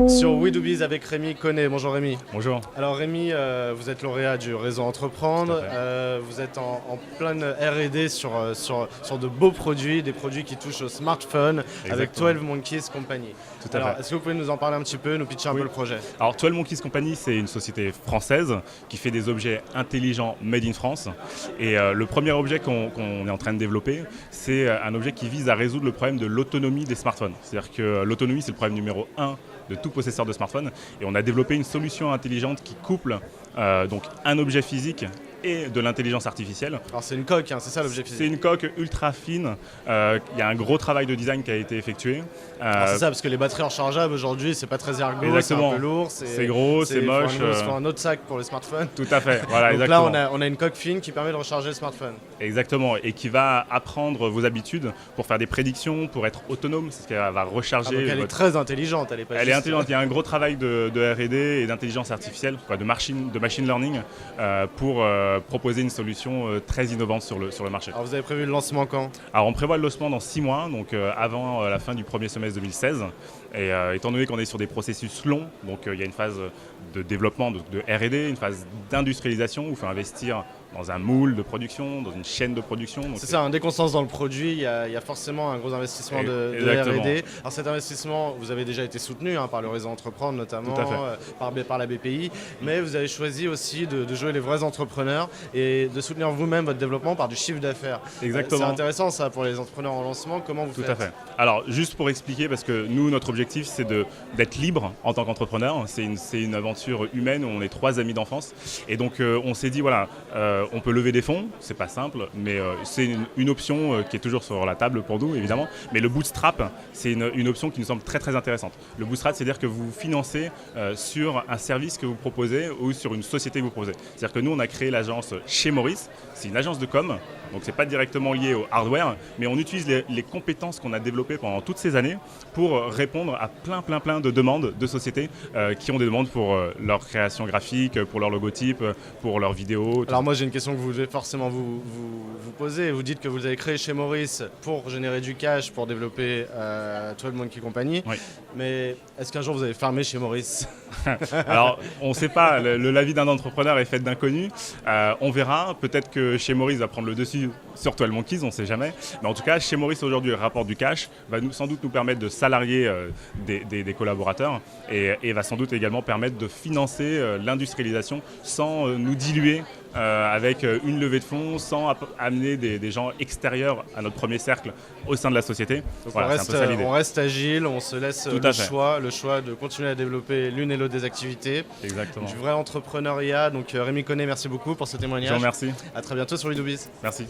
Sur We Do Biz avec Rémi Connet. Bonjour Rémi. Bonjour. Alors Rémi, vous êtes lauréat du réseau Entreprendre, vous êtes en pleine R&D sur de beaux produits, des produits qui touchent au smartphone. Exactement. Avec 12 Monkeys Company. Tout à fait. Est-ce que vous pouvez nous en parler un petit peu, nous pitcher un peu le projet? Alors 12 Monkeys Company, c'est une société française qui fait des objets intelligents made in France. Et le premier objet qu'on est en train de développer, c'est un objet qui vise à résoudre le problème de l'autonomie des smartphones. C'est-à-dire que l'autonomie, c'est le problème numéro 1 de tout possesseur de smartphone. Et on a développé une solution intelligente qui couple donc un objet physique et de l'intelligence artificielle. Alors c'est une coque, hein, c'est ça l'objet physique? C'est une coque ultra fine. Il y a un gros travail de design qui a été effectué. C'est ça, parce que les batteries rechargeables aujourd'hui, c'est pas très ergo, c'est un peu lourd. C'est gros, c'est moche. Il faut un autre sac pour les smartphones. Tout à fait. Voilà, donc exactement. là, on a une coque fine qui permet de recharger le smartphone. Exactement, et qui va apprendre vos habitudes pour faire des prédictions, pour être autonome. C'est ce qu'elle va recharger. Donc elle est très intelligente, elle est pas Elle est intelligente. Il y a un gros travail de R&D et d'intelligence artificielle, de machine learning, pour proposer une solution très innovante sur le marché. Alors vous avez prévu le lancement quand? Alors on prévoit le lancement dans 6 mois, donc avant la fin du premier semestre 2016. Et étant donné qu'on est sur des processus longs, donc il y a une phase de développement, de R&D, une phase d'industrialisation où il faut investir dans un moule de production, dans une chaîne de production. C'est ça, dès qu'on se lance dans le produit, il y a forcément un gros investissement de R&D. Alors cet investissement, vous avez déjà été soutenu par le réseau Entreprendre notamment, par la BPI, mais vous avez choisi aussi de jouer les vrais entrepreneurs et de soutenir vous-même votre développement par du chiffre d'affaires. Exactement. C'est intéressant ça pour les entrepreneurs en lancement, comment vous faites? Tout à fait. Alors juste pour expliquer, parce que nous, notre objectif, c'est d'être libre en tant qu'entrepreneur. C'est une aventure humaine où on est 3 amis d'enfance. Et donc on s'est dit, voilà, on peut lever des fonds, c'est pas simple, mais c'est une option qui est toujours sur la table pour nous, évidemment. Mais le bootstrap, c'est une option qui nous semble très très intéressante. Le bootstrap, c'est-à-dire que vous financez sur un service que vous proposez ou sur une société que vous proposez. C'est-à-dire que nous, on a créé l'agence Chez Maurice. C'est une agence de com, donc c'est pas directement lié au hardware, mais on utilise les compétences qu'on a développées pendant toutes ces années pour répondre à plein de demandes de sociétés qui ont des demandes pour leur création graphique, pour leur logotype, pour leurs vidéos. Alors moi j'ai une question que vous devez forcément vous poser. Vous dites que vous avez créé Chez Maurice pour générer du cash, pour développer 12 Monkeys Company. Oui. Mais est-ce qu'un jour vous allez fermer Chez Maurice? Alors on ne sait pas, la vie d'un entrepreneur est faite d'inconnus. On verra, peut-être que Chez Maurice va prendre le dessus sur 12 Monkeys, on ne sait jamais. Mais en tout cas, Chez Maurice aujourd'hui rapporte du cash, va sans doute nous permettre de salarier des collaborateurs et va sans doute également permettre de financer l'industrialisation sans nous diluer avec une levée de fonds, sans amener des gens extérieurs à notre premier cercle au sein de la société. Donc voilà, on reste agile, on se laisse le choix de continuer à développer l'une et l'autre des activités. Exactement. Du vrai entrepreneuriat. Donc Rémi Connet, merci beaucoup pour ce témoignage. Je vous remercie. À très bientôt sur We Do Biz. Merci.